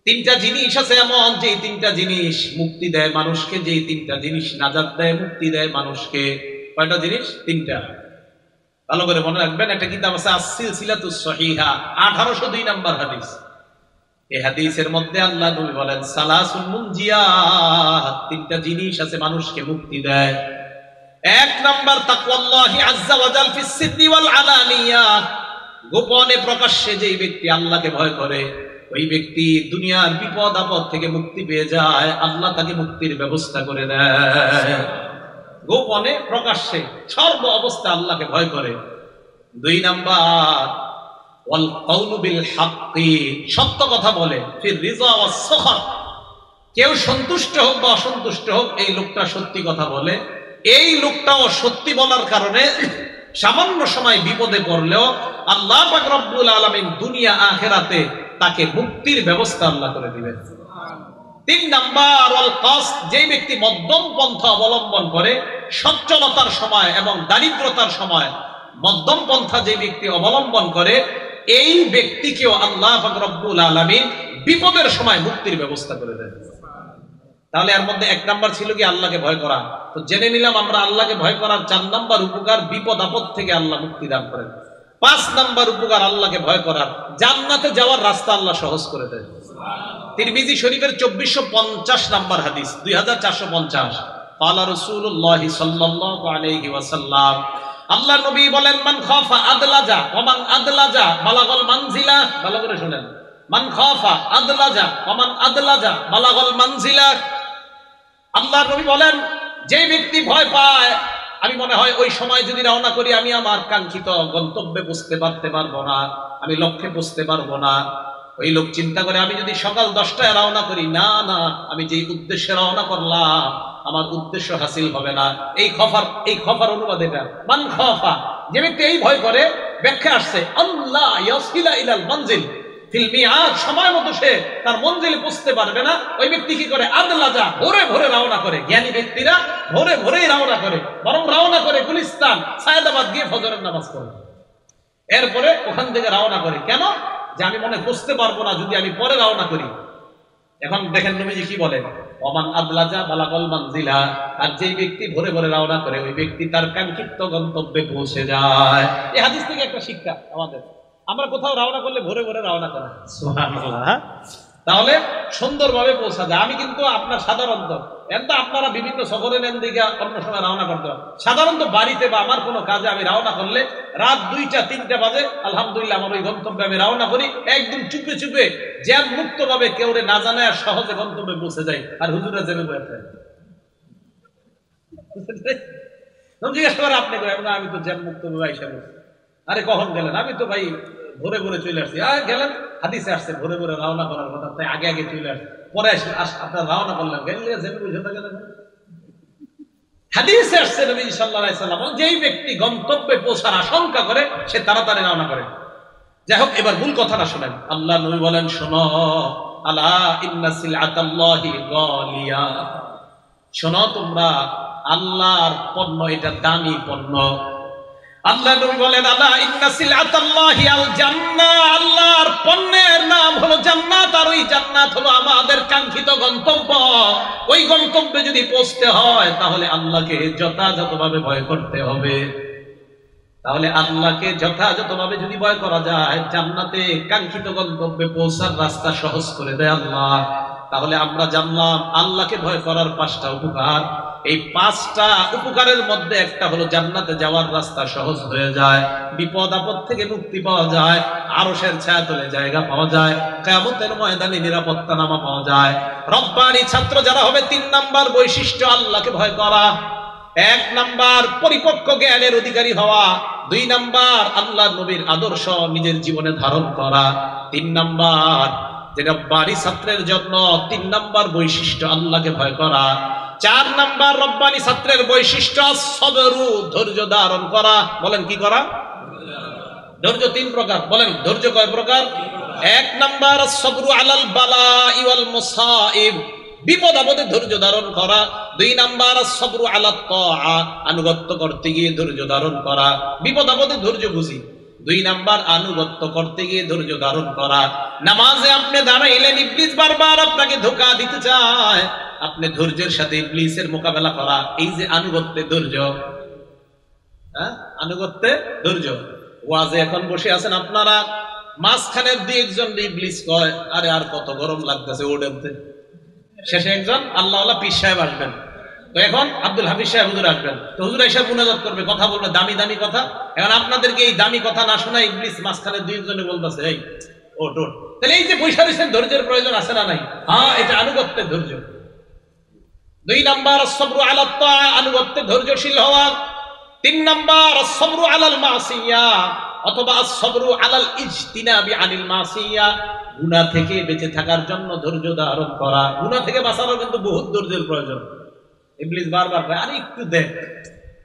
তিনটা জিনিস আছে এমন, যে তিনটা জিনিস মুক্তি দেয় মানুষকে, যে তিনটা জিনিস নাজাত দেয়, মুক্তি দেয় মানুষকে। কয়টা জিনিস? তিনটা। ভালো করে মনে রাখবেন। একটা কিতাব আছে আস-সিলসিলাতুস সহিহা, 1802 নম্বর হাদিস। এই হাদিসের মধ্যে আল্লাহ নবী বলেন সালাসুন মুনজিয়াত, তিনটা জিনিস আছে মানুষকে মুক্তি দেয়। এক নাম্বার তাকওয়াল্লাহি আযজা ওয়া জাল ফিস সিররি ওয়াল আলানিয়া, গোপনে প্রকাশ্যে যেই ব্যক্তি আল্লাহকে ভয় করে ওই ব্যক্তি দুনিয়ার বিপদ আপদ থেকে মুক্তি পেয়ে যায়, আল্লাহ তাকে মুক্তির ব্যবস্থা করে দেয়। গোপনে প্রকাশ্যে সর্ব অবস্থা আল্লাহকে ভয় করে। দুই নাম্বার ওয়াল কাউলু বিল হাক্কি, সত্য কথা বলে। ফির রিজা ওয়াস সাখাত, কেউ সন্তুষ্ট হোক বা অসন্তুষ্ট হোক এই লোকটা সত্যি কথা বলে। এই লোকটাও সত্যি বলার কারণে সামান্য সময় বিপদে পড়লেও আল্লাহ পাক রব্বুল আলামিন দুনিয়া আখিরাতে তাকে মুক্তির ব্যবস্থা আল্লাহ করে দিবেন। তিন নাম্বার ওয়াল কাসদ, যে ব্যক্তি মধ্যম পন্থা অবলম্বন করে সচ্ছলতার সময় এবং দারিদ্রতার সময়, মধ্যম পন্থা যে ব্যক্তি অবলম্বন করে এই ব্যক্তিকেও আল্লাহ পাক রব্বুল আলামিন বিপদের সময় মুক্তির ব্যবস্থা করে দেন। তাহলে এর মধ্যে এক নাম্বার ছিল কি আল্লাহকে ভয় করা। তো জেনে নিলাম আমরা আল্লাহকে ভয় করার 4 নাম্বার উপকার, বিপদ আপদ থেকে আল্লাহ মুক্তি দান করেন। 5 নাম্বার উপকার আল্লাহকে ভয় করার, জান্নাতে যাওয়ার রাস্তা আল্লাহ সহজ করে দেন। তিরমিজি শরীফের 2450 নাম্বার হাদিস, 2450, ক্বালা রাসূলুল্লাহ সাল্লাল্লাহু আলাইহি ওয়াসাল্লাম, আল্লাহ নবী বলেন মান খাফা আদলাজা ওয়া মান আদলাজা বালাগাল মানজিলা। ভালো করে শুনেন, মান খাফা আদলাজা ওয়া মান আদলাজা বালাগাল মানজিলা। আল্লাহ নবী বলেন যে ব্যক্তি ভয় পায়, আমি মনে হয় ওই সময় যদি রওনা করি আমি আমার কাঙ্ক্ষিত গন্তব্যে পৌঁছতে পারবো না, আমি লক্ষ্যে পৌঁছতে পারবো না। ওই লোক চিন্তা করে আমি যদি সকাল 10টায় রওনা করি, না না, আমি যেই উদ্দেশ্যে রওনা করলাম আমার উদ্দেশ্য হাসিল হবে না। এই খফার অনুবাদ এটা, মান খাফা, যে ব্যক্তি এই ভয় করে, ব্যাখ্যা আসছে আল্লাহ ইয়াসিলা ইলাল মানজিল ফিল মিআদ, সময় মতো সে তার মঞ্জিলে পৌঁছতে পারবে না। ওই ব্যক্তি কি করে? আদলাজা, ভোরে ভোরে রওনা করে। জ্ঞানী ব্যক্তিরা ভোরে ভোরেই রওনা করে, বরং রওনা করে গুলিস্তান সায়েদাবাদ গিয়ে ফজরের নামাজ পড়ে, এরপরে ওখান থেকে রওনা করে। কেন? যে আমি মনে বুঝতে পারবো না যদি আমি পরে রওনা করি। এখন দেখেন নবীজি কি বলে, ওমান আদলাজা বালাগাল মানজিলা, আর যে ব্যক্তি ভোরে ভোরে রওনা করে ওই ব্যক্তি তার কাঙ্ক্ষিত গন্তব্যে পৌঁছে যায়। এই হাদিস থেকে একটা শিক্ষা আমাদের, আমরা কোথাও রওনা করলে ভোরে ভোরে রওনা করা, সুবহানাল্লাহ, তাহলে সুন্দরভাবে পৌঁছা যায়। আমি কিন্তু আপনার সাধারণত আপনারা বিভিন্ন সফরে নেন দিকে অন্য সময় রওনা করতে হয়, সাধারণত বাড়িতে বা আমার কোনো কাজে আমি রওনা করলে রাত 2টা-3টা বাজে আলহামদুলিল্লাহ আমার ওই গন্তব্যে আমি রওনা করি, একদম চুপে চুপে জ্যাম মুক্ত ভাবে, কেউ না জানায় সহজে গন্তব্যে পৌঁছে যাই। আর হুজুরা জ্যামে বসে থাকে, জিজ্ঞাসা করে আপনি আমি তো জ্যাম মুক্ত ভাবে আইসা বলছি। আরে কখন গেলেন? আমি তো ভাই ভোরে ভোরে চলে আসছি। গেলেন, হাদিসে আসছে ভোরে ভোরে রওনা করার কথা, তাই আগে আগে চলে আসছে, পরে আপনার রওনা করলেন, গেলেন। হাদিসে আসছে নবী সাল্লাল্লাহু আলাইহি ওয়াসাল্লাম যেই ব্যক্তি গন্তব্যে পৌঁছার আশঙ্কা করে সে তাড়াতাড়ি রওনা করে। যাই হোক, এবার মূল কথাটা শুনেন। আল্লাহ নবী বলেন, শোনো, আলা ইন্না সিলআতাল্লাহি গালিয়া, শোনো তোমরা, আল্লাহর পণ্য এটা দামি পণ্য। আল্লাহ নবী বলেন, আলা ইন্না সিলআতাল্লাহি আল জান্নাহ, আল্লাহর পণ্যের নাম হলো জান্নাত, আর ওই জান্নাত হলো আমাদের কাঙ্ক্ষিত গন্তব্য। ওই গন্তব্যে যদি পৌঁছতে হয় তাহলে আল্লাহকে যথাযথভাবে ভয় করতে হবে। তাহলে আল্লাহকে যথাযথভাবে যদি ভয় করা যায়, জান্নাতে কাঙ্ক্ষিত গন্তব্যে পৌঁছার রাস্তা সহজ করে দেয় আল্লাহ। তাহলে আমরা জানলাম আল্লাহকে ভয় করার 5টা উপকার। এই 5টা উপকারের মধ্যে একটা হলো জান্নাতে যাওয়ার রাস্তা সহজ হয়ে যায়, বিপদ আপদ থেকে মুক্তি পাওয়া যায়, আরশের ছায়াতলে জায়গা পাওয়া যায়, কিয়ামতের ময়দানে নিরাপত্তা নামা পাওয়া যায়। রব্বানি ছাত্র যারা হবে, 3 নাম্বার বৈশিষ্ট্য আল্লাহকে ভয় করা। 1 নাম্বার পরিপক্ক জ্ঞানের অধিকারী হওয়া, 2 নাম্বার আল্লাহ নবীর আদর্শ নিজের জীবনে ধারণ করা, 3 নাম্বার যেটা বাড়ি ছাত্রের জন্য 3 নাম্বার বৈশিষ্ট্য আল্লাহকে ভয় করা। 4 নাম্বার রব্বানি ছাত্রের বৈশিষ্ট্য সবরু, ধৈর্য ধারণ করা। বলেন কি করা? ধৈর্য 3 প্রকার। বলেন ধৈর্য কয় প্রকার? 1 নাম্বার সবরু আলাল বালাই ওয়াল মুসাইব, বিপদ আপদে ধৈর্য ধারণ করা। 2 নাম্বার সবরু আলাত তাআ, আনুগত্য করতে গিয়ে ধৈর্য ধারণ করা, বিপদ আপদে ধৈর্য বুঝি। 2 নাম্বার আনুগত্য করতে গিয়ে ধৈর্য ধারণ করা। নামাজে আপনি দাঁড়াইলেন, ইবলিস বারবার আপনাকে ধোঁকা দিতে চায়, আপনি ধৈর্যের সাথে ইবলিসের মোকাবেলা করা, এই যে আনুগত্যে ধৈর্য, আনুগত্যে ধৈর্য। ওয়াজে এখন বসে আছেন আপনারা, মাঝখানের 2-1 ইবলিস কয় আরে আর কত গরম লাগতেছে ওডেনতে, শেষে একজন আল্লাহওয়ালা পীর সাহেব আসবেন, তো এখন আব্দুল হাফিজ সাহেব হুজুর আসবেন, তো হুজুর এসে মুনাজাত করবে, কথা বলবে দামি দামি কথা। এখন আপনাদেরকে এই দামি কথা না শোনা ইবলিস মাঝখানে 2-1 বলতেছে এই ওট ওট। তাহলে এই যে পয়সা দিচ্ছেন, ধৈর্যের প্রয়োজন আছে না নাই? হ্যাঁ, এটা আনুগত্যের ধৈর্য। 2 নাম্বার সবরু আলা তাআ, আনুগত্যে ধৈর্যশীল হওয়া। 3 নাম্বার সবরু আলাল মাসিয়া অথবা সবরু আলাল ইজতিনাবি আনিল মাসিয়া, গুনাহ থেকে বেঁচে থাকার জন্য ধৈর্য ধারণ করা। গুনাহ থেকে বাঁচানোর কিন্তু বহুত ধৈর্যের প্রয়োজন। ইবলিস বারবার কয় আরে একটু দেখ,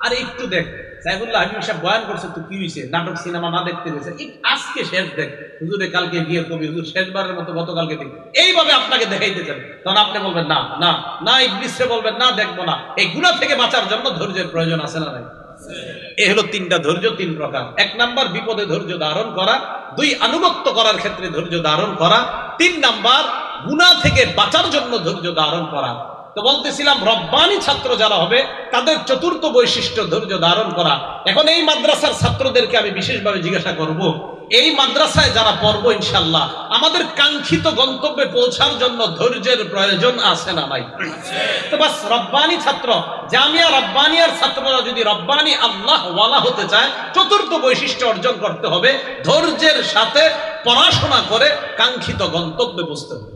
আরে একটু দেখ, সাইফুল্লাহ হাবিব সাহেব বয়ান করছে, তো কি হয়েছে, নাটক সিনেমা না দেখতে গেছে, আজকে শেষ দেখ, হুজুরে কালকে গিয়ে কবি হুজুর শেষবারের মতো গতকালকে দেখ, এইভাবে আপনাকে দেখাইতে চান, তখন আপনি বলবেন না না না, ইবলিসে বলবেন না দেখবো না। এই গুনাহ থেকে বাঁচার জন্য ধৈর্যের প্রয়োজন আছে না নাই? এই হলো 3টা ধৈর্য, 3 প্রকার। 1 নাম্বার বিপদে ধৈর্য ধারণ করা, 2 আনুগত্য করার ক্ষেত্রে ধৈর্য ধারণ করা, 3 নাম্বার গুনাহ থেকে বাঁচার জন্য ধৈর্য ধারণ করা। তো বলতেছিলাম রব্বানি ছাত্র যারা হবে তাদের 4র্থ বৈশিষ্ট্য ধৈর্য ধারণ করা। এখন এই মাদ্রাসার ছাত্রদেরকে আমি বিশেষভাবে জিজ্ঞাসা করব, এই মাদ্রাসায় যারা পড়বো ইনশাআল্লাহ আমাদের কাঙ্ক্ষিত গন্তব্যে পৌঁছার জন্য ধৈর্যের প্রয়োজন আছে না নাই? তো বাস রব্বানি ছাত্র, জামিয়া রব্বানিয়ার ছাত্ররা যদি রব্বানি আল্লাহ ওয়ালা হতে চায়, 4র্থ বৈশিষ্ট্য অর্জন করতে হবে, ধৈর্যের সাথে পড়াশোনা করে কাঙ্ক্ষিত গন্তব্যে পৌঁছতে হবে।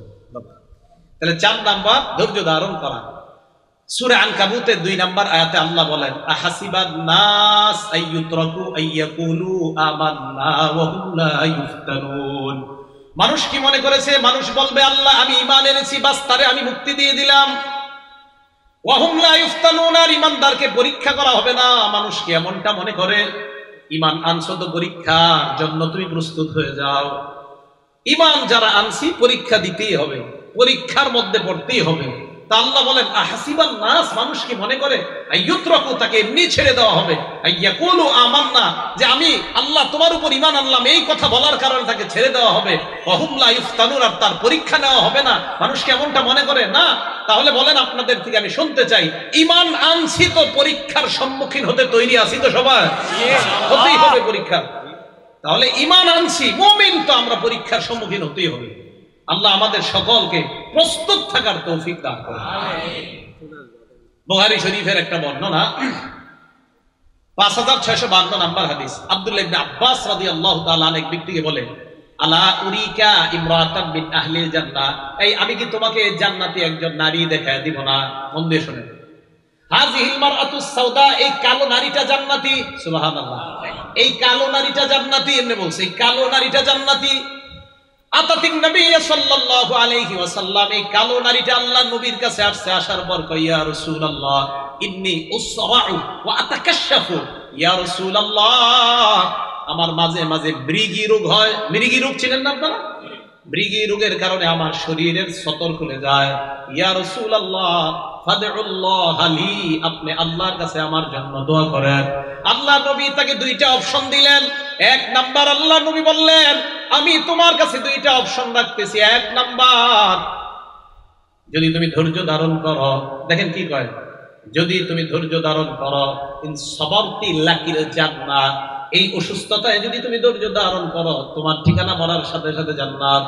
তাহলে 4 নাম্বার ধৈর্য ধারণ করা। সূরা আনকাবুতের 2 নাম্বার আয়াতে আল্লাহ বলেন আহাসিবান নাস আইয়ুতরাকু আইয়াকুলু আমান্না ওয়া হুম লা ইফতানুন। মানুষ কি মনে করেছে, মানুষ বলবে আল্লাহ আমি ঈমান এনেছি, বাস তারে আমি মুক্তি দিয়ে দিলাম। ওয়া হুম লা ইফতানুন, আর ঈমানদারকে পরীক্ষা করা হবে না। মানুষ কি এমনটা মনে করে? ঈমান আনছো তো পরীক্ষার জন্য তুমি প্রস্তুত হয়ে যাও। ঈমান যারা আনছি পরীক্ষা দিতেই হবে, পরীক্ষার মধ্যে পড়তেই হবে। তা আল্লাহ বলেন আহাসিবান নাস, মানুষ কি মনে করে আইয়ুতরাকু, তাকে এমনি ছেড়ে দেওয়া হবে, আইয়াকুলু আমান্না, যে আমি আল্লাহ তোমার উপর ঈমান আনলাম, এই কথা বলার কারণে তাকে ছেড়ে দেওয়া হবে, ওয়া হুম লা ইফতানুন, আর তার পরীক্ষা নেওয়া হবে না। মানুষ কি এমনটা মনে করে? না। তাহলে বলেন আপনাদের থেকে আমি শুনতে চাই, ঈমান আনছি তো পরীক্ষার সম্মুখীন হতে তৈরি আছি তো সবাই? হতেই হবে পরীক্ষা। তাহলে ঈমান আনছি, মুমিন তো আমরা পরীক্ষার সম্মুখীন হতেই হবে। আল্লাহ আমাদের সকলকে প্রস্তুত থাকার তৌফিক দান করুন। বুখারী শরীফের একটা বর্ণনা, 5652 নাম্বার হাদিস, আব্দুল্লাহ ইবনে আব্বাস রাদিয়াল্লাহু তাআলা এক ব্যক্তিকে বলেন আলা উরিকা ইমরাতান মিন আহলিল জান্নাহ, এই আমি কি তোমাকে জান্নাতি একজন নারী দেখায় দিব না? মন দিয়ে শুনেন। হাযিহিল মারআতুস সাউদা, এই কালো নারীটা জান্নাতি। সুবহানাল্লাহ, এই কালো নারীটা জান্নাতি। এমনি বলছে এই কালো নারীটা জান্নাতি। আতাতিন নবী সাল্লাল্লাহু আলাইহি ওয়াসাল্লাম, এই কালো নারীটা আল্লাহর নবীর কাছে আসছে, আসার পর কয় ইয়া রাসূলুল্লাহ ইন্নী উসরাউ ওয়া আতাকাশশাফু, ইয়া রাসূলুল্লাহ আমার মাঝে মাঝে মৃগী রোগ হয়। মৃগী রোগ চিনেন না আপনারা? মৃগী রোগের কারণে আমার শরীরের সতর খুলে যায়। ইয়া রাসূলুল্লাহ ফাদউল্লাহ লি, আপনি আল্লাহর কাছে আমার জন্য দোয়া করেন। আল্লাহ নবী তাকে 2টা অপশন দিলেন। 1 নাম্বার আল্লাহ নবী বললেন আমি তোমার কাছে 2টা অপশন রাখতেছি। 1 নাম্বার, যদি তুমি ধৈর্য ধারণ করো, দেখেন কি কয়, যদি তুমি ধৈর্য ধারণ করো, ইন সাবারতি লাকিল জান্নাত, এই অসুস্থতায় যদি তুমি ধৈর্য ধারণ করো তোমার ঠিকানা মরার সাথে সাথে জান্নাত।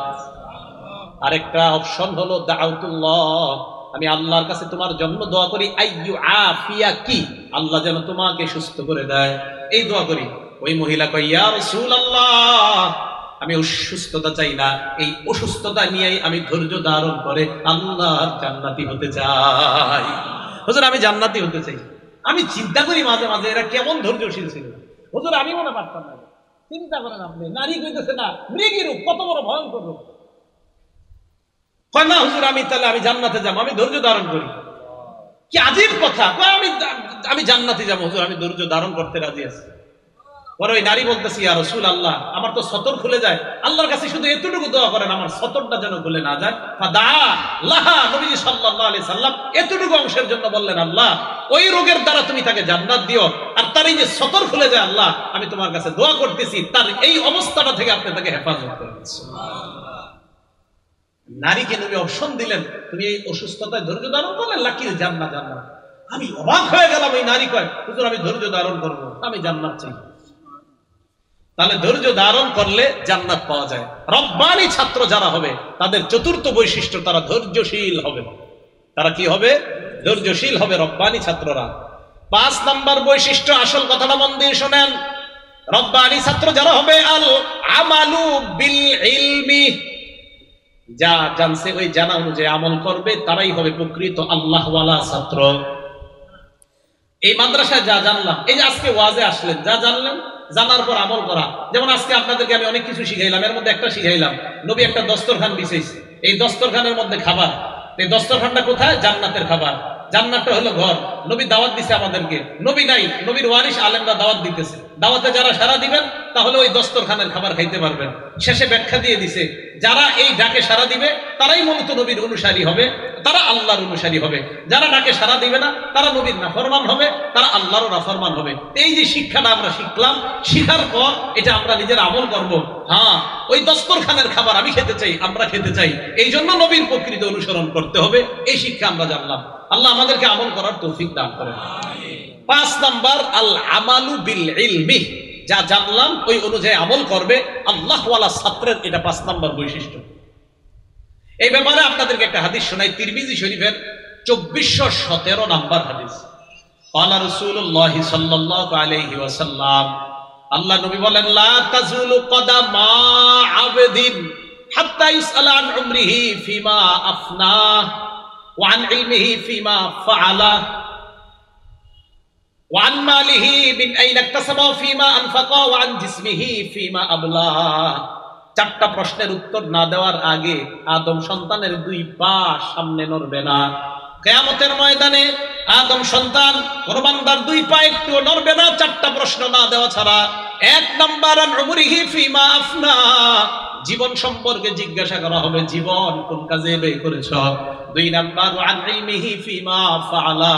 আরেকটা অপশন হলো দাউতুল্লাহ, আমি আল্লাহর কাছে তোমার জন্য দোয়া করি আইয়ু আফিয়াকি, আল্লাহ যেন তোমাকে সুস্থ করে দেয়, এই দোয়া করি। ওই মহিলা কয় ইয়া রাসূলুল্লাহ আমি অসুস্থতা চাই না, এই অসুস্থতা নিয়েই আমি ধৈর্য ধারণ করে আল্লাহর জান্নাতি হতে চাই। হুজুর আমি জান্নাতি হতে চাই। আমি চিন্তা করি মাঝে মাঝে এরা কেমন ধৈর্যশীল ছিল। হুজুর আমি মনে পারতাম না। চিন্তা করেন আপনি, নারী কইতেছে না মৃগী রোগ, কত বড় ভয়ঙ্কর রোগ। কয় না হুজুর আমি তাহলে আমি জান্নাতে যাবো, আমি ধৈর্য ধারণ করি। কি আজীব কথা। আমি জান্নাতে যাবো হুজুর, আমি ধৈর্য ধারণ করতে রাজি আছি। পরে ওই নারী বলতেছি ইয়া রাসূলুল্লাহ আমার তো সতর খুলে যায়, আল্লাহর কাছে শুধু এতটুকু দোয়া করেন আমার সতরটা যেন খুলে না যায়। ফাদা লাহা, নবীজি সাল্লাল্লাহু আলাইহি সাল্লাম এতটুকু অংশের জন্য বললেন আল্লাহ ওই রোগের দ্বারা তুমি তাকে জান্নাত দিও, আর আর তার এই যে সতর খুলে যায়, আল্লাহ আমি তোমার কাছে দোয়া করতেছি তার এই অবস্থাটা থেকে আপনি তাকে হেফাজত করেন। নারীকে নবী অপশন দিলেন, তুমি এই অসুস্থতায় ধৈর্য ধারণ করলেন, লাকি জান্নাত। জান্নাত। আমি অবাক হয়ে গেলাম, এই নারী কয় হুজুর আমি ধৈর্য ধারণ করবো, আমি জান্নাত চাই। তাহলে ধৈর্য ধারণ করলে জান্নাত পাওয়া যায়। রব্বানী ছাত্র যারা হবে তাদের চতুর্থ বৈশিষ্ট্য, তারা ধৈর্যশীল হবে। তারা কি হবে? ধৈর্যশীল হবে রব্বানী ছাত্ররা। 5 নাম্বার বৈশিষ্ট্য, আসল কথাটা মন দিয়ে শোনেন। রব্বানী ছাত্র যারা হবে, আল আমালু বিল ইলমি, যা জানছে ওই জানা অনুযায়ী আমল করবে, তারাই হবে প্রকৃত আল্লাহওয়ালা ছাত্র। এই মাদ্রাসায় যা জানলাম, এই যে আজকে ওয়াজে আসলেন, যা জানলেন জানার পর আমল করা। যেমন আজকে আপনাদেরকে আমি অনেক কিছু শিখাইলাম, এর মধ্যে একটা শিখাইলাম, নবী একটা দস্তরখান বিছাইছে, এই দস্তরখানের মধ্যে খাবার। এই দস্তরখানটা কোথায়? জান্নাতের খাবার। জান্নাতটা হলো ঘর। নবী দাওয়াত দিছে আমাদেরকে, নবী নাই, নবীর ওয়ারিস আলেমরা দাওয়াত দিতেছে। দাওয়াতে যারা সাড়া দিবেন তাহলে ওই দস্তরখানের খাবার খাইতে পারবেন। শেষে ব্যাখ্যা দিয়ে দিছে, যারা এই ডাকে সাড়া দিবে তারাই মূলত নবীর অনুসারী হবে, তারা আল্লাহর অনুসারী হবে। যারা ডাকে সাড়া দিবে না তারা নবীর নাফরমান হবে, তারা আল্লাহর নাফরমান হবে। এই যে শিক্ষাটা আমরা শিখলাম, শিখার পর এটা আমরা নিজের আমল করব। হ্যাঁ, ওই দস্তরখানের খাবার আমি খেতে চাই, আমরা খেতে চাই, এই জন্য নবীর প্রকৃত অনুসরণ করতে হবে। এই শিক্ষা আমরা জানলাম। আল্লাহ আমাদেরকে আমল করার তৌফিক দান করেন। 5 নাম্বার, আল আমালু বিল ইলমি, যা জানলাম ওই অনুযায়ী আমল করবে আল্লাহওয়ালা ছাত্রের, এটা 5 নাম্বার বৈশিষ্ট্য। এই ব্যাপারে আপনাদেরকে একটা হাদিস শোনাই, তিরমিজি শরীফের 2417 নাম্বার হাদিস। ক্বালা রাসূলুল্লাহ সাল্লাল্লাহু আলাইহি ওয়াসাল্লাম, আল্লাহ নবী বলেন, লা তাজুলু কদামা আবদিন হাত্তা ইসআলা আন উমরিহি ফিমা আফনা ওয়া আন ইলমিহি ফিমা ফাআলা ওয়া আন মালিহি মিন আইনা ইকতাসাবা ফিমা আনফাকা ওয়া আন জিসমিহি ফিমা আবলা। 4টা প্রশ্নের উত্তর না দেওয়ার আগে আদম সন্তানের 2 পা সামনে নড়বে না। কিয়ামতের ময়দানে আদম সন্তান কোন বান্দার 2 পা একটু নড়বে না 4টা প্রশ্ন না দেওয়া ছাড়া। 1 নাম্বার, আন উমরিহি ফিমা আফনা, জীবন সম্পর্কে জিজ্ঞাসা করা হবে, জীবন কোন কাজে ব্যয় করেছ। 2 নাম্বার, আন ইলমিহি ফিমা ফাআলা,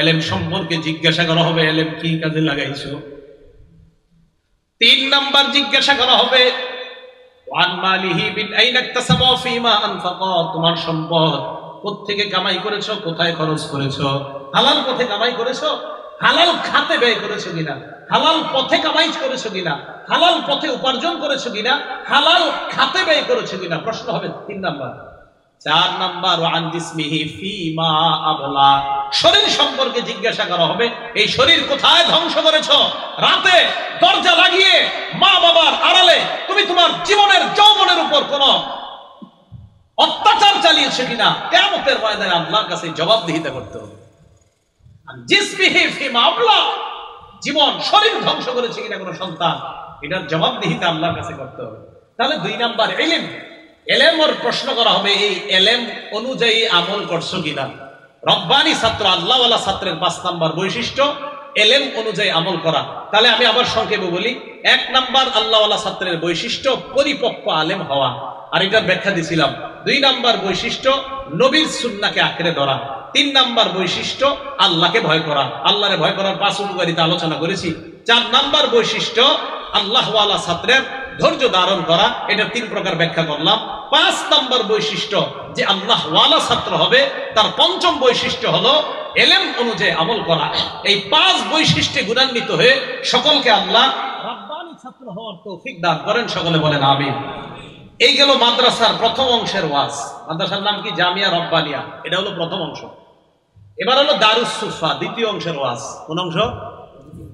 ইলম সম্পর্কে জিজ্ঞাসা করা হবে, ইলম কি কাজে লাগাইছো। 3 নাম্বার জিজ্ঞাসা করা হবে, ওয়ান মালিহি বিন আইনা ইকতাসাবা ফিমা আনফাকা, তোমার সম্পদ কোত্থেকে কামাই করেছো, কোথায় খরচ করেছো। হালাল পথে কামাই করেছো, হালাল খাতে ব্যয় করেছো কিনা, হালাল পথে কামাই করেছো কিনা, হালাল পথে উপার্জন করেছো কিনা, হালাল খাতে ব্যয় করেছো কিনা, প্রশ্ন হবে 3 নাম্বার। 4 নাম্বার, ওয়ান জিসমিহি ফিমা আবলা, শরীর সম্পর্কে জিজ্ঞাসা করা হবে, এই শরীর কোথায় ধ্বংস করেছো। রাতে দরজা লাগিয়ে মা বাবার আড়ালে তুমি তোমার জীবনের যৌবনের উপর কোন অত্যাচার চালিয়েছে কিনা, কিয়ামতের ময়দানে আল্লাহর কাছে জবাবদিহিতা করতে হবে। জিসমিহি ফিমা আবলা, জীবন শরীর ধ্বংস করেছে কিনা কোন সন্তান, এটার জবাবদিহিতা আল্লাহর কাছে করতে হবে। তাহলে 2 নাম্বার ইলম, এলেমের প্রশ্ন করা হবে, এই এলেম অনুযায়ী আমল করছো কিনা। রব্বানী ছাত্র, আল্লাহওয়ালা ছাত্রের 5 নাম্বার বৈশিষ্ট্য এলেম অনুযায়ী আমল করা। তাহলে আমি আবার সংক্ষেপে বলি, 1 নাম্বার আল্লাহওয়ালা ছাত্রের বৈশিষ্ট্য পরিপক্ক আলেম হওয়া, আর এটার ব্যাখ্যা দিছিলাম। 2 নাম্বার বৈশিষ্ট্য নবীর সুন্নাহকে আঁকড়ে ধরা। 3 নাম্বার বৈশিষ্ট্য আল্লাহকে ভয় করা, আল্লাহরে ভয় করার 5 উপকারিতা আলোচনা করেছি। 4 নাম্বার বৈশিষ্ট্য আল্লাহওয়ালা ছাত্রের ধৈর্য ধারণ করা, এটা 3 প্রকার ব্যাখ্যা করলাম। 5 নাম্বার বৈশিষ্ট্য যে আল্লাহওয়ালা ছাত্র হবে, তার 5ম বৈশিষ্ট্য হলো এলেম অনুযায়ী আমল করা। এই 5 বৈশিষ্ট্যে গুণান্বিত হয়ে সকলকে আল্লাহ রব্বানী ছাত্র হওয়ার তৌফিক দান করেন, সকলে বলেন আমিন। এই গেল মাদ্রাসার প্রথম অংশের ওয়াজ। মাদ্রাসার নাম কি? জামিয়া রব্বানিয়া, এটা হলো প্রথম অংশ। এবার হলো দারুস সুফা, দ্বিতীয় অংশের ওয়াজ। কোন অংশ?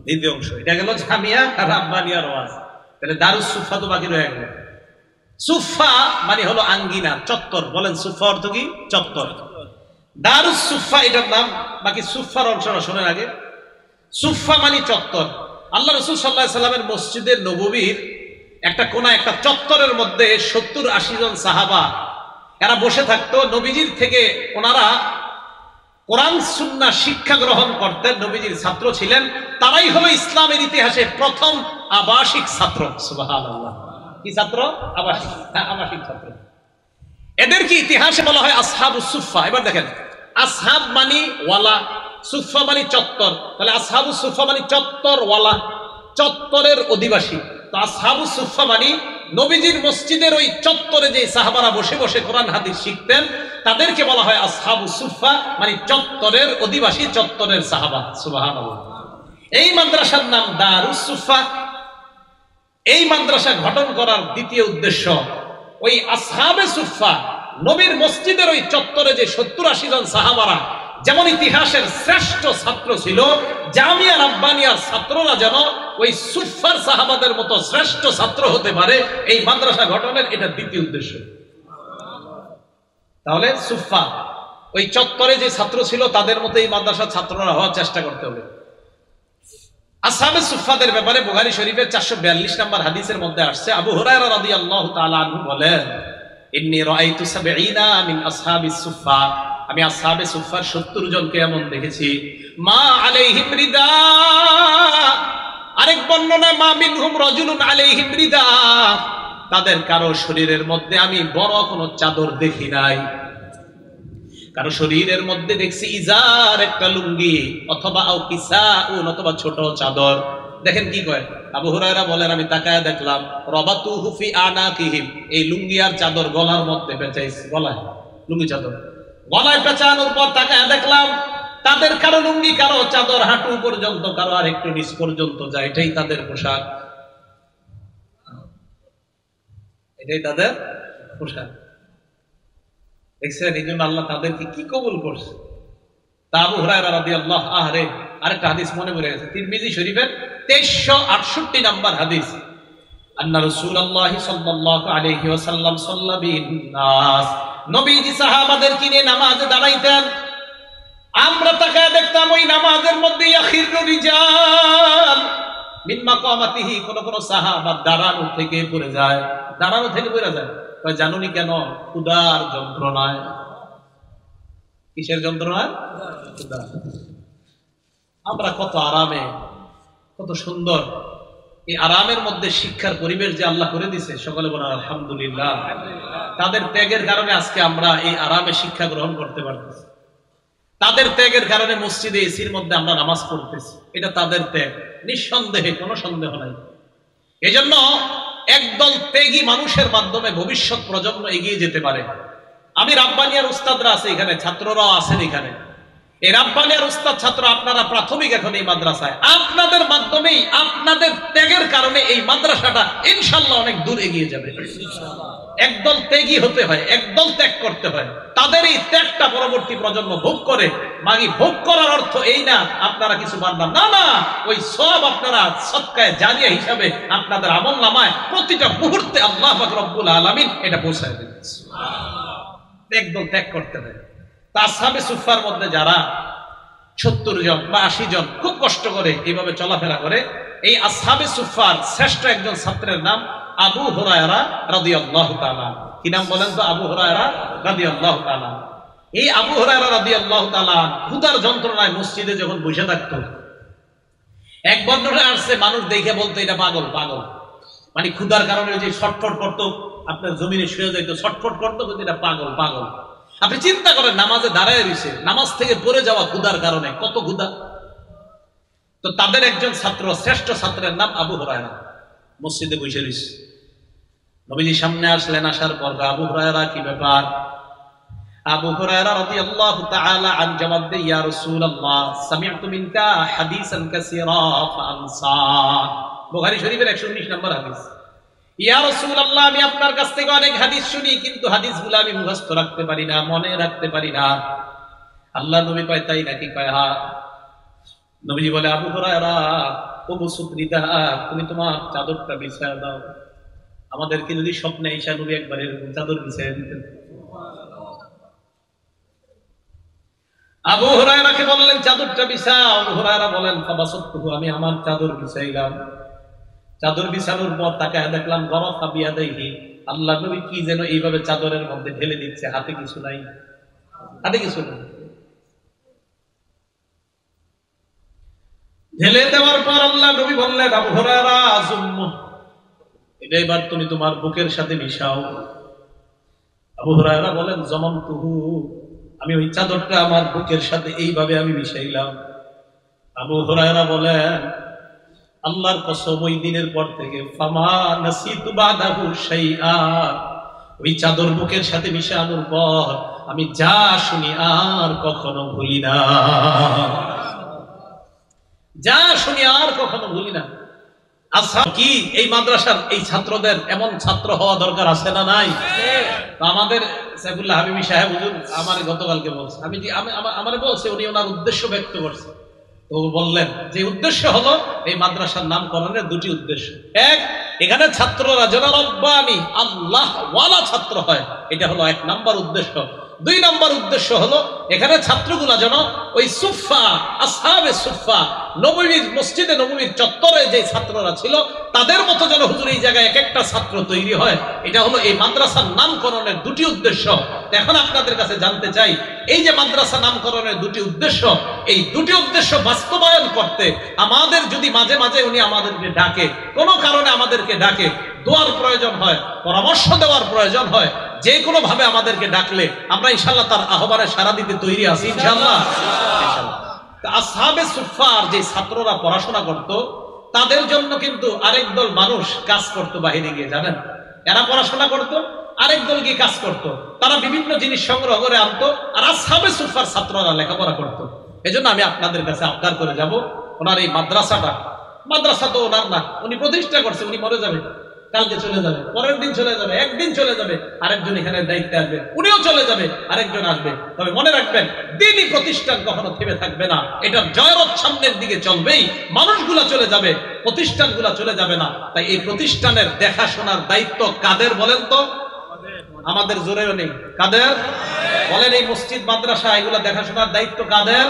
দ্বিতীয় অংশ। এটা গেল জামিয়া রব্বানিয়ার ওয়াজ। তাহলে দারুস সুফা তো বাকি রয়ে গেল। সুফা মানে হলো আঙ্গিনা, চত্বর। বলেন সুফা অর্থ কি? চত্বর। দারুস সুফা এটার নাম। বাকি সুফার অংশটা শোনেন আগে। সুফা মানে চত্বর। আল্লাহ রাসূল সাল্লাল্লাহু আলাইহি সাল্লামের মসজিদে নববীর একটা কোনা, একটা চত্বরের মধ্যে 70-80 জন সাহাবা এরা বসে থাকতো। নবীজির থেকে ওনারা কোরআন সুন্নাহ শিক্ষা গ্রহণ করতেন, নবীজির ছাত্র ছিলেন। তারাই হলো ইসলামের ইতিহাসে প্রথম আবাসিক ছাত্র। সুবহানাল্লাহ। কি ছাত্র? আবাসিক। হ্যাঁ, আবাসিক ছাত্র। এদেরকে ইতিহাসে বলা হয় আসহাবুস সুফা। এবার দেখেন, আসহাব মানে ওয়ালা, সুফা মানে চত্বর, তাহলে আসহাবু সুফা মানে চত্বরওয়ালা, চত্বরের অধিবাসী। তো আসহাবু সুফা মানে নবীজির মসজিদের ওই চত্বরে যে সাহাবারা বসে বসে কোরআন হাদিস শিখতেন তাদেরকে বলা হয় আসহাবু সুফা, মানে চত্বরের অধিবাসী, চত্বরের সাহাবা। সুবহানাল্লাহ। এই মাদ্রাসার নাম দারুস সুফা। এই মাদ্রাসা গঠন করার দ্বিতীয় উদ্দেশ্য, ওই আসহাবে সুফা নবীর মসজিদের ওই চত্বরে যে 70-80 জন সাহাবারা যেমন ইতিহাসের শ্রেষ্ঠ ছাত্র ছিল, জামিয়া রাব্বানিয়ার ছাত্ররা যেন ওই সুফার সাহাবাদের মতো শ্রেষ্ঠ ছাত্র হতে পারে, এই মাদ্রাসা গঠনের এটা দ্বিতীয় উদ্দেশ্য। তাহলে সুফা ওই চত্বরে যে ছাত্র ছিল তাদের মতো এই মাদ্রাসার ছাত্ররা হওয়ার চেষ্টা করতে হবে। আসহাবে সুফাদের ব্যাপারে বুখারী শরীফের 442 নম্বর হাদিসের মধ্যে আসছে, আবু হুরায়রা রাদিয়াল্লাহু তাআলা আনহু বলেন, ইন্নী রাআইতু 70 মিন আসহাবিস সুফা, আমি আসহাবে সুফার 70 জনকে এমন দেখেছি, মা আলাইহিম রিদা, আরেক বর্ণনা মা মিনহুম রাজুলুন আলাইহিম রিদা, তাদের কারো শরীরের মধ্যে আমি বড় কোনো চাদর দেখি নাই, কারো শরীরের মধ্যে দেখছি ইজার, একটা লুঙ্গি, অথবা আও কিসাউন, অথবা ছোট চাদর। দেখেন কি কয় আবু হুরায়রা বলেন, আমি তাকায় দেখলাম রাবাতুহু ফি আনাকিহিম, এই লুঙ্গি আর চাদর গলার মধ্যে পেঁচাইছে, গলায় লুঙ্গি চাদর গলায় পেঁচানোর পর তাকায় দেখলাম তাদের কারো লুঙ্গি, কারো চাদর হাঁটু পর্যন্ত, কারো আর একটু নিচ পর্যন্ত যায়, এটাই তাদের পোশাক, এটাই তাদের পোশাক। দেখছেন, এই জন্য আল্লাহ তাদেরকে কি কবুল করছে। তা আবু হুরায়রা রাদিয়াল্লাহু আনহু আরেকটা হাদিস মনে পড়ে গেছে, তিরমিজি শরীফের 2368 নম্বর হাদিস, আন্না রাসূলুল্লাহ সাল্লাল্লাহু আলাইহি ওয়াসাল্লাম সাল্লা বিন নাস, নবীজি সাহাবাদেরকে নিয়ে নামাজে দাঁড়াইতেন, আমরা তাকায় দেখতাম ওই নামাজের মধ্যে ইয়াখিরু রিজাল মিন মাকামাতিহি, কোন কোন সাহাবা দাঁড়ানো থেকে পড়ে যায়, দাঁড়ানো থেকে পড়ে যায়। জানুনি কেন? ক্ষুধার যন্ত্রণায়। কিসের যন্ত্রণায়? ক্ষুধা। আমরা কত আরামে, কত সুন্দর এই আরামের মধ্যে শিক্ষার পরিবেশ যে আল্লাহ করে দিছে, সকলে বলেন আলহামদুলিল্লাহ। তাদের ত্যাগের কারণে আজকে আমরা এই আরামে শিক্ষা গ্রহণ করতে পারতেছি, তাদের ত্যাগের কারণে মসজিদে এসির মধ্যে আমরা নামাজ পড়তেছি, এটা তাদের ত্যাগ, নিঃসন্দেহে, কোনো সন্দেহ নাই। এজন্য একদল ত্যাগী মানুষের মাধ্যমে ভবিষ্যৎ প্রজন্ম এগিয়ে যেতে পারে। আমি রাব্বানিয়ার উস্তাদরা আছে এখানে, ছাত্ররাও আছেন এখানে, এই রাব্বানিয়ার উস্তাদ ছাত্র আপনারা প্রাথমিক এখন এই মাদ্রাসায়, আপনাদের মাধ্যমেই, আপনাদের ত্যাগের কারণে এই মাদ্রাসাটা ইনশাআল্লাহ অনেক দূর এগিয়ে যাবে। একদল ত্যাগী হতে হয়, একদল ত্যাগ করতে হয়, তাদের এই ত্যাগটা পরবর্তী প্রজন্ম ভোগ করে। মাগি ভোগ করার অর্থ এই না আপনারা কিছু বানবেন, না না, ওই সব আপনারা সদকায়ে জারিয়া হিসাবে আপনাদের আমলনামায় প্রতিটা মুহূর্তে আল্লাহ পাক রব্বুল আলামিন এটা পৌঁছায় দেন। সুবহানাল্লাহ। একদল ত্যাগ করতে হয়। তা আসহাবে সুফার মধ্যে যারা 70 জন বা 80 জন খুব কষ্ট করে এইভাবে চলাফেরা করে, এই আসহাবে সুফার শ্রেষ্ঠ একজন ছাত্রের নাম আবু হুরায়রা রাদিয়াল্লাহু তাআলা। কি নাম বলেন তো? আবু হুরায়রা রাদিয়াল্লাহু তাআলা। এই আবু হুরায়রা রাদিয়াল্লাহু তাআলা ক্ষুধার যন্ত্রণায় মসজিদে যখন বসে থাকতো, এক বর্ণনা আসছে মানুষ দেখে বলতো এটা পাগল, পাগল, মানে ক্ষুধার কারণে যে ছটফট করতো, আপনার জমিনে শুয়ে যাইতো, ছটফট করতো, কিন্তু এটা পাগল, পাগল। আপনি চিন্তা করেন, নামাজে দাঁড়ায় রয়েছে, নামাজ থেকে পড়ে যাওয়া ক্ষুধার কারণে, কত ক্ষুধা। তো তাদের একজন ছাত্র, শ্রেষ্ঠ ছাত্রের নাম আবু হুরায়রা, মসজিদে বসে রয়েছে। নবীজি সামনে আসলেন, আসার পর আবু হুরায়রা কি ব্যাপার? আবু হুরায়রা রাদিয়াল্লাহু তাআলা আন জবাব দেয়, ইয়া রাসূলুল্লাহ সামি'তু মিনকা হাদিসান কাসীরা ফাআনসা। বুখারী শরীফের 119 নম্বর হাদিস। ইয়া রাসূলুল্লাহ, আমি আপনার কাছ থেকে অনেক হাদিস শুনি, কিন্তু হাদিসগুলো আমি মুখস্থ রাখতে পারি না, মনে রাখতে পারি না। আল্লাহ নবী কয়, তাই নাকি? কয় হ্যাঁ। নবীজি বলে, আবু হুরায়রা উবসুত রিদাক, তুমি তোমার চাদরটা বিছায়া দাও। আমাদেরকে যদি স্বপ্নে ঈশা নবী একবার এরকম চাদর বিছায়া দিতেন। আবু হুরায়রাকে বললেন চাদরটা বিছাও। আবু হুরায়রা বলেন ফাবাসাতহু, আমি আমার চাদর বিছাইলাম। চাদর বিছানোর পর তাকায় দেখলাম গরফা বিয়াদাইহি, আল্লাহ নবী কি যেন এইভাবে চাদরের মধ্যে ঢেলে দিচ্ছে, হাতে কিছু নাই, হাতে কিছু নাই। ঢেলে দেওয়ার পর আল্লাহ নবী বললেন, আবু হুরায়রা আযুম্মু, এটা এবার তুমি তোমার বুকের সাথে মিশাও। আবু হুরায়রা বলেন, জমানতুহু, আমি ওই চাদরটা আমার বুকের সাথে এইভাবে আমি মিশাইলাম। আবু হুরায়রা বলেন, আল্লাহর কসম ওই দিনের পর থেকে ফামা নাসিতু বাদাহু শাইআ, ওই চাদর বুকের সাথে মিশানোর পর আমি যা শুনি আর কখনো ভুলি না, যা শুনি আর কখনো ভুলি না। আচ্ছা, কি এই মাদ্রাসার এই ছাত্রদের এমন ছাত্র হওয়া দরকার আছে না নাই? আমাদের সাইফুল্লাহ হাবিবি সাহেব হুজুর আমার গতকালকে বলছে, আমার বলছে, উনি ওনার উদ্দেশ্য ব্যক্ত করছে। তো বললেন যে উদ্দেশ্য হলো এই মাদ্রাসার নামকরণের দুটি উদ্দেশ্য। এক, এখানে ছাত্ররা যেন রব্বানি আল্লাহ ওয়ালা ছাত্র হয়, এটা হলো এক নাম্বার উদ্দেশ্য। দুই নাম্বার উদ্দেশ্য হলো এখানে ছাত্রগুলা যেন ওই সুফা আসহাবে সুফা নববীর মসজিদে নববীর চত্বরে যে ছাত্ররা ছিল তাদের মতো যেন হুজুর এই জায়গায় এক একটা ছাত্র তৈরি হয়। এটা হলো এই মাদ্রাসার নামকরণের দুটি উদ্দেশ্য। এখন আপনাদের কাছে জানতে চাই, এই যে মাদ্রাসা নামকরণের দুটি উদ্দেশ্য, এই দুটি উদ্দেশ্য বাস্তবায়ন করতে আমাদের যদি মাঝে মাঝে উনি আমাদেরকে ডাকে, কোনো কারণে আমাদেরকে ডাকে, দোয়ার প্রয়োজন হয়, পরামর্শ দেওয়ার প্রয়োজন হয়, যে কোনো ভাবে আমাদেরকে ডাকলে আমরা ইনশাআল্লাহ তার আহ্বানে সাড়া দিতে তৈরি আছি ইনশাআল্লাহ। আসহাবে সুফফার যে ছাত্ররা পড়াশোনা করত তাদের জন্য কিন্তু আরেক দল মানুষ কাজ করত বাহিরে গিয়ে, জানেন? এরা পড়াশোনা করত, আরেক দল গিয়ে কাজ করত, তারা বিভিন্ন জিনিস সংগ্রহ করে আনতো, আর আসহাবে সুফফার ছাত্ররা লেখাপড়া করত। এজন্য আমি আপনাদের কাছে আবদার করে যাব, ওনার এই মাদ্রাসা তো ওনার না, উনি প্রতিষ্ঠা করছে, উনি মরে যাবে, কালকে চলে যাবে, পরের দিন চলে যাবে, একদিন চলে যাবে, আরেকজন এখানে দায়িত্বে আসবে, উনিও চলে যাবে, আরেকজন আসবে। তবে মনে রাখবেন, দ্বীনি প্রতিষ্ঠান কখনো থেমে থাকবে না, এটার জয়রথ সামনের দিকে চলবেই। মানুষগুলা চলে যাবে, প্রতিষ্ঠানগুলা চলে যাবে না। তাই এই প্রতিষ্ঠানের দেখাশোনার দায়িত্ব কাদের বলেন তো? আমাদের জোরেও নেই। কাদের বলেন? এই মসজিদ মাদ্রাসা এগুলা দেখাশোনার দায়িত্ব কাদের?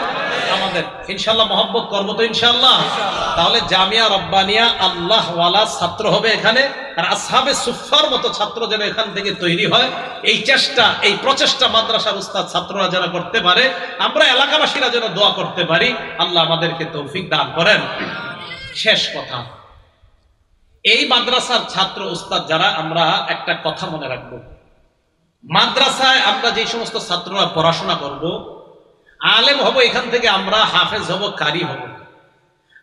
আমাদের। ইনশাআল্লাহ মহব্বত করবো তো ইনশাআল্লাহ। তাহলে জামিয়া রব্বানিয়া আল্লাহ ওয়ালা ছাত্র হবে এখানে, আর আসহাবে সুফফার মতো ছাত্র যেন এখান থেকে তৈরি হয়, এই চেষ্টা, এই প্রচেষ্টা মাদ্রাসার উস্তাদ ছাত্ররা যেন করতে পারে, আমরা এলাকাবাসীরা যেন দোয়া করতে পারি, আল্লাহ আমাদেরকে তৌফিক দান করেন। শেষ কথা, এই মাদ্রাসার ছাত্র উস্তাদ যারা, আমরা একটা কথা মনে রাখবো, মাদ্রাসায় আমরা যে সমস্ত ছাত্ররা পড়াশোনা করব, আলেম হব, এখান থেকে আমরা হাফেজ হব, কারি হব,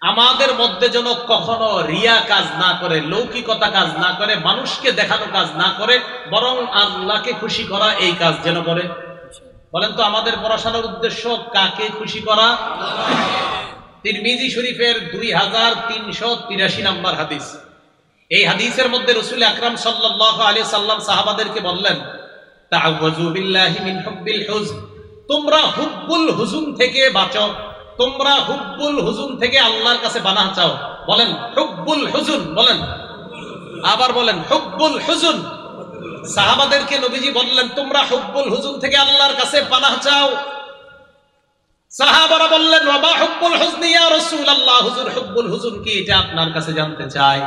আমাদের মধ্যে যেন কখনো রিয়া কাজ না করে, লৌকিকতা কাজ না করে, মানুষকে দেখানো কাজ না করে, বরং আল্লাহকে খুশি করা এই কাজ যেন করে। বলেন তো, আমাদের পড়াশোনার উদ্দেশ্য কাকে খুশি করা? তিরমিজি শরীফের 2383 নম্বর হাদিস। এই হাদিসের মধ্যে রাসূল আকরাম সাল্লাল্লাহু আলাইহি সাল্লাম সাহাবাদেরকে বললেন, তাআওয়াযু বিল্লাহি মিন হুব্বিল হুজন, তোমরা হুব্বুল হুজুন থেকে বাঁচো, তোমরা হুব্বুল হুজুন থেকে আল্লাহর কাছে পানাহ চাও। বলেন হুব্বুল হুজুন, বলেন আবার বলেন হুব্বুল হুজুন। সাহাবাদেরকে নবীজি বললেন, তোমরা হুব্বুল হুজুন থেকে আল্লাহর কাছে পানাহ চাও। সাহাবারা বললেন, ওয়া মা হুব্বুল হুজনি ইয়া রাসূলুল্লাহ, হুজুর হুব্বুল হুজুন কি, এটা আপনার কাছে জানতে চাই।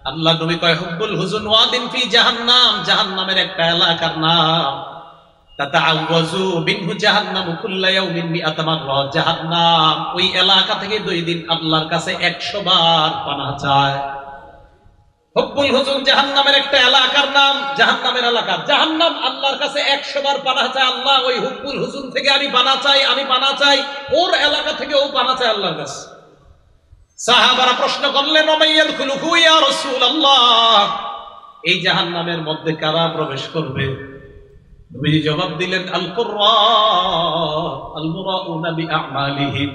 আল্লাহ নবী কয়, হুব্বুল হুজুন ওয়াদিন ফি জাহান্নাম, জাহান্নামের একটা এলাকার নাম। তাতাআওয়াযু মিনহু জাহান্নামু কুল্লা ইয়াউমিন মিআতা মাররা, জাহান্নাম ওই এলাকা থেকে 2 দিন আল্লাহর কাছে 100 বার পানাহ চায়। হুব্বুল হুজুন জাহান্নামের একটা এলাকার নাম, জাহান্নামের এলাকা, জাহান্নাম আল্লাহর কাছে 100 বার পানাহ চায়। আল্লাহ ওই হুব্বুল হুজুন থেকে আমি পানাহ চাই, আমি পানাহ চাই, ওর এলাকা থেকে ও পানাহ চায় আল্লাহর কাছে। সাহাবারা প্রশ্ন করলেন, ওমাইয়াল খুলুহু ইয়া রাসূলুল্লাহ, এই জাহান্নামের মধ্যে কারা প্রবেশ করবে? নবীজি জবাব দিলেন, আল কুররা আল মুরাউনা বিআমালিহিম,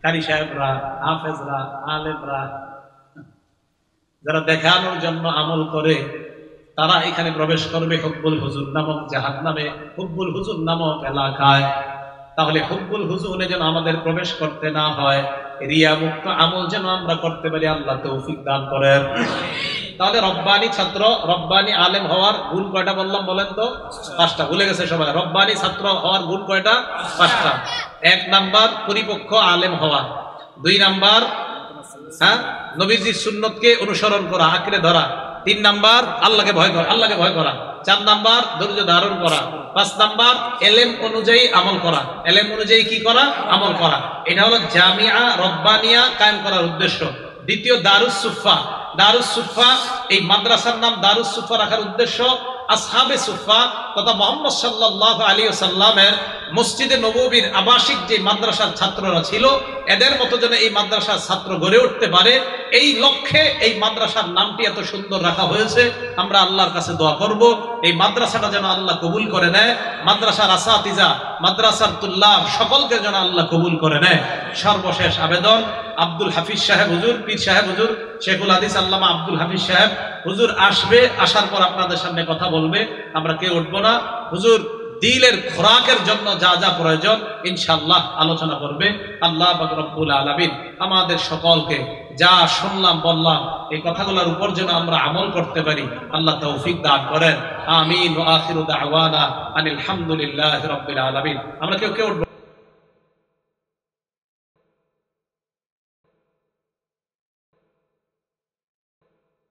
কারি সাহেবরা, হাফেজরা, আলেমরা, যারা দেখানোর জন্য আমল করে, তারা এখানে প্রবেশ করবে হুব্বুল হুজুন নামক জাহান্নামে, হুব্বুল হুজুন নামক এলাকায়। তাহলে হুব্বুল হুজুনে যেন আমাদের প্রবেশ করতে না হয়, রিয়া মুক্ত আমল যেন আমরা করতে পারি, আল্লাহ তৌফিক দান করেন। তাহলে রব্বানি ছাত্র, রব্বানি আলেম হওয়ার গুণ কয়টা বললাম বলেন তো? 5টা। ভুলে গেছে সবাই? রব্বানি ছাত্র হওয়ার গুণ কয়টা? 5টা। 1 নাম্বার পরিপক্ক আলেম হওয়া, 2 নাম্বার নবীজির সুন্নতকে অনুসরণ করা, আঁকড়ে ধরা, 3 নাম্বার আল্লাহকে ভয় করা, 4 নাম্বার ধৈর্য ধারণ করা, 5 নাম্বার এলেম অনুযায়ী আমল করা। এলেম অনুযায়ী কি করা? আমল করা। এটা হলো জামিয়া রব্বানিয়া কায়েম করার উদ্দেশ্য। দ্বিতীয় দারুস সুফা, দারুস সুফা, এই মাদ্রাসার নাম দারুস সুফা রাখার উদ্দেশ্য আসহাবে সুফা তথা মুহাম্মদ সাল্লাল্লাহু আলাইহি ওয়াসাল্লামের মসজিদে নববীর আবাসিক যে মাদ্রাসার ছাত্ররা ছিল, এদের মতো যেন এই মাদ্রাসার ছাত্র গড়ে উঠতে পারে, এই লক্ষ্যে এই মাদ্রাসার নামটি এত সুন্দর রাখা হয়েছে। আমরা আল্লাহর কাছে দোয়া করব এই মাদ্রাসাটা যেন আল্লাহ কবুল করে নেয়, মাদ্রাসার আসাতিজা, মাদ্রাসার তুল্লাব সকলকে যেন আল্লাহ কবুল করে নেয়। সর্বশেষ আবেদন, আব্দুল হাফিজ সাহেব হুজুর, পীর সাহেব হুজুর, শেখুল হাদিস আল্লামা আব্দুল হাফিজ সাহেব হুজুর আসবে, আসার পর আপনাদের সামনে কথা বলবে, আমরা কেউ উঠবো না। হুজুর দিলের খোরাকের জন্য যা যা প্রয়োজন ইনশাআল্লাহ আলোচনা করবে। আল্লাহ পাক রব্বুল আলামিন আমাদের সকলকে যা শুনলাম বললাম এই কথাগুলোর উপর যেন আমরা আমল করতে পারি, আল্লাহ তৌফিক দান করেন। আমিন ওয়া আখিরু দাওয়ানা আনিল হামদুলিল্লাহি রাব্বিল আলামিন। আমরা কেউ উঠবো।